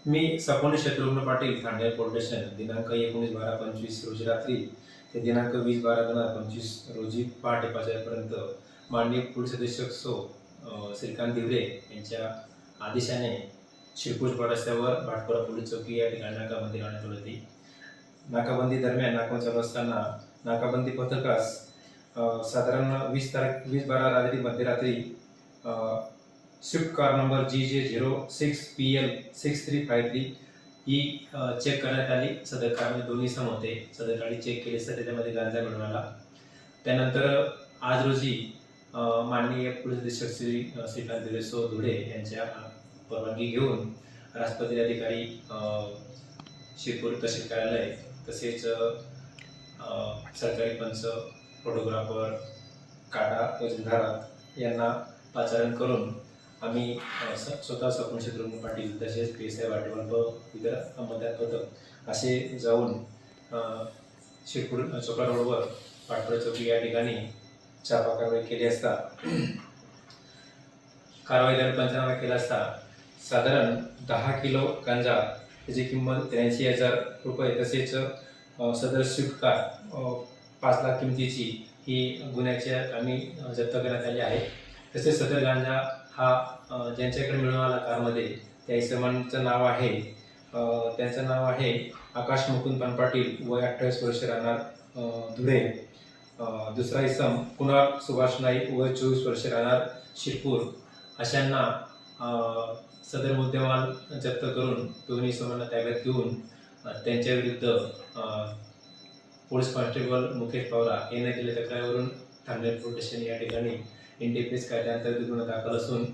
मी सपोनी Shatrughan Patil, Thane police station दिनांक 19/12/25 रोजी रात्री ते दिनांक 20/12/2025 रोजी पहाटे 5 वाजेपर्यंत माननीय पोलीस अधीक्षक श्रीकांत दिवरे यांच्या आदेशाने शिरपूर रस्त्यावर भाटपुरा पोलीस चौकी या ठिकाणी नाकाबंदी लावण्यात आली होती. नाकाबंदी दरम्यान नाकाबंदी चालू असताना नाकाबंदी पथकास साधारण 20/12 रात्री मध्यरात्री स्विफ्ट कार नंबर GJ06PL6353 ही चेक करण्यात आली. सदर कारमध्ये दोन्ही सम होते. सदर गाडी चेक केली असता त्याच्यामध्ये गांजा मिळून आला. त्यानंतर आज रोजी माननीय पोलीस अधीक्षक श्रीकांत धुळे यांच्या परवानगी घेऊन राष्ट्रपती अधिकारी शिरपूर तहसील कार्यालय तसेच सरकारी पंच, फोटोग्राफर, काटा वजनधारक यांना पाचारण करून आम्ही स्वतः सपोनी शत्रुघ्न पाटील तसेच PSI वाटेवाल व इतर अंमलदार पथक असे जाऊन शिरपूर चोपडा रोडवर भाटपुरा चौकी या ठिकाणी छापा कारवाई केली असता पंचनामा केला असता साधारण 10 किलो गांजा त्याची किंमत 83,000 रुपये तसेच सदर स्विफ्ट कार 5 लाख किमतीची ही गुन्ह्याच्या आम्ही जप्त करण्यात आली आहे. तसेच सदर गांजा हा ज्यांच्याकडे मिळून आला कारमध्ये त्या इसमांचं नाव आहे त्यांचं नाव आहे आकाश मुकुंद पान पाटील, वय 28 वर्ष, राहणार धुळे. दुसरा इसम कुणाल सुभाष नाईक, वय 24 वर्ष, राहणार शिरपूर. अशांना सदर मुद्देमाल जप्त करून दोन्ही इसमांना ताब्यात घेऊन त्यांच्या विरुद्ध पोलीस कॉन्स्टेबल मुकेश पवार यांनी दिलेल्या तक्रारीवरून ठाणे पोलीस स्टेशन या ठिकाणी NDPS कायद्याअंतर्गत गुन्हा दाखल असून